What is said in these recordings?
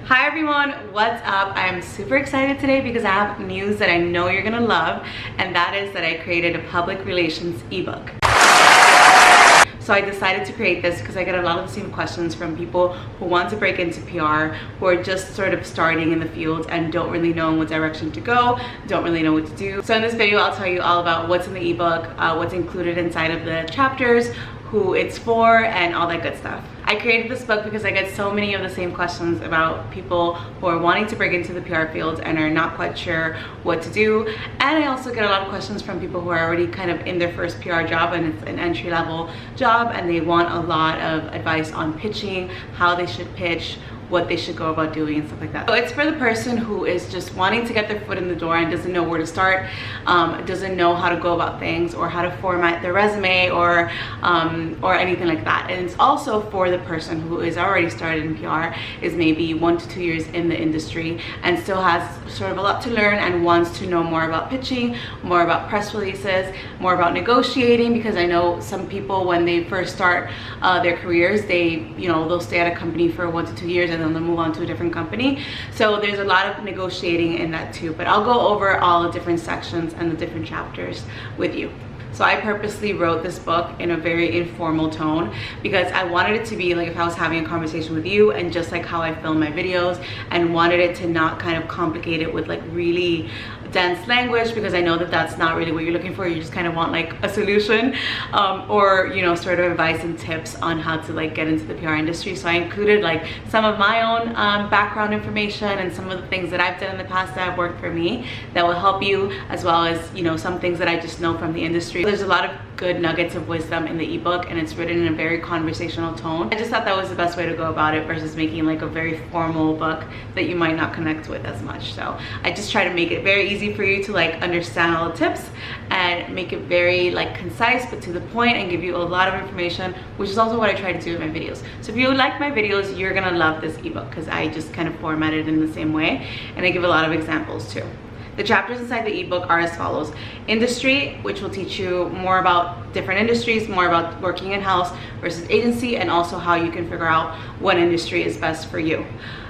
Hi everyone, what's up? I'm super excited today because I have news that I know you're gonna love, and that is that I created a public relations ebook. So I decided to create this because I get a lot of the same questions from people who want to break into PR, who are just sort of starting in the field and don't really know in what direction to go, don't really know what to do. So in this video, I'll tell you all about what's in the ebook, what's included inside of the chapters, who it's for, and all that good stuff. I created this book because I get so many of the same questions about people who are wanting to break into the PR field and are not quite sure what to do. And I also get a lot of questions from people who are already kind of in their first PR job, and it's an entry-level job, and they want a lot of advice on pitching, how they should pitch, what they should go about doing and stuff like that. So it's for the person who is just wanting to get their foot in the door and doesn't know where to start, doesn't know how to go about things or how to format their resume or anything like that. And it's also for the person who is already started in PR, is maybe 1 to 2 years in the industry and still has sort of a lot to learn and wants to know more about pitching, more about press releases, more about negotiating, because I know some people when they first start their careers, they'll stay at a company for 1 to 2 years and then they'll move on to a different company. So there's a lot of negotiating in that too, but I'll go over all the different sections and the different chapters with you. So I purposely wrote this book in a very informal tone because I wanted it to be like if I was having a conversation with you, and just like how I film my videos, and wanted it to not kind of complicate it with like really dense language, because I know that that's not really what you're looking for. You just kind of want like a solution or sort of advice and tips on how to like get into the PR industry. So I included like some of my own background information and some of the things that I've done in the past that have worked for me that will help you, as well as some things that I just know from the industry. There's a lot of good nuggets of wisdom in the ebook, and it's written in a very conversational tone. I just thought that was the best way to go about it versus making like a very formal book that you might not connect with as much. So I just try to make it very easy for you to like understand all the tips and make it very like concise but to the point, and give you a lot of information, which is also what I try to do in my videos. So if you like my videos, you're gonna love this ebook because I just kind of format it in the same way, and I give a lot of examples too. The chapters inside the ebook are as follows: industry, which will teach you more about different industries, more about working in-house versus agency, and also how you can figure out what industry is best for you.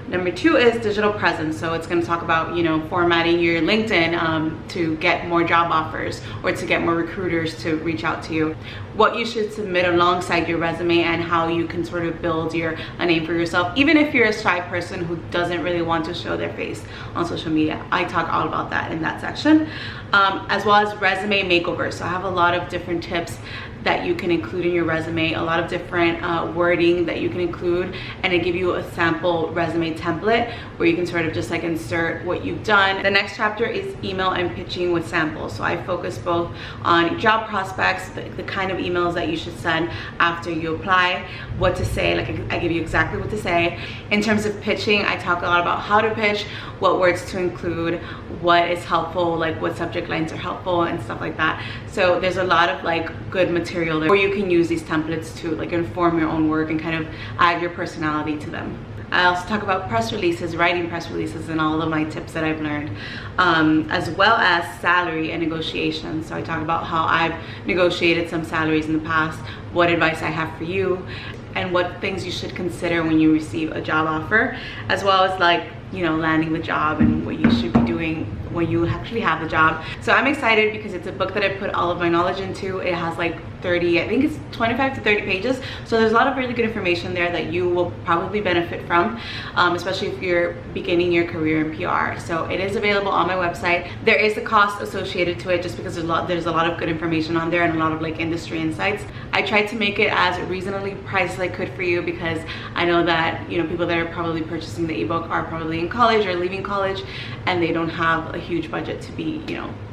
Number 2 is digital presence. So it's going to talk about, formatting your LinkedIn to get more job offers or to get more recruiters to reach out to you. What you should submit alongside your resume, and how you can sort of build a name for yourself, even if you're a shy person who doesn't really want to show their face on social media. I talk all about that in that section, as well as resume makeovers. So I have a lot of different tips that you can include in your resume, a lot of different wording that you can include, and I give you a sample resume template where you can sort of just like insert what you've done. The next chapter is email and pitching with samples. So I focus both on job prospects, the kind of emails that you should send after you apply, what to say, like I give you exactly what to say. In terms of pitching, I talk a lot about how to pitch, what words to include, what is helpful, like what subject lines are helpful and stuff like that. So there's a lot of like good material there where you can use these templates to like inform your own work and kind of add your personality to them. I also talk about press releases, writing press releases, and all of my tips that I've learned, as well as salary and negotiation. So I talk about how I've negotiated some salaries in the past, what advice I have for you, and what things you should consider when you receive a job offer, as well as like landing the job and what you should be doing when you actually have the job. So I'm excited because it's a book that I put all of my knowledge into. It has like 30, I think it's 25 to 30 pages. So there's a lot of really good information there that you will probably benefit from, especially if you're beginning your career in PR. So it is available on my website. There is a cost associated to it just because there's a lot of good information on there and a lot of like industry insights. I tried to make it as reasonably priced as I could for you because I know that people that are probably purchasing the ebook are probably in college or leaving college, and they don't have a huge budget to be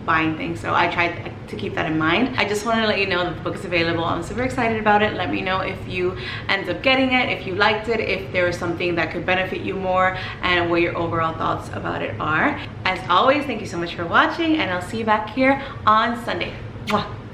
buying things. So I tried to keep that in mind. I just wanted to let you know that the book is available. I'm super excited about it. Let me know if you end up getting it, if you liked it, if there was something that could benefit you more, and what your overall thoughts about it are. As always, thank you so much for watching, and I'll see you back here on Sunday. Mwah.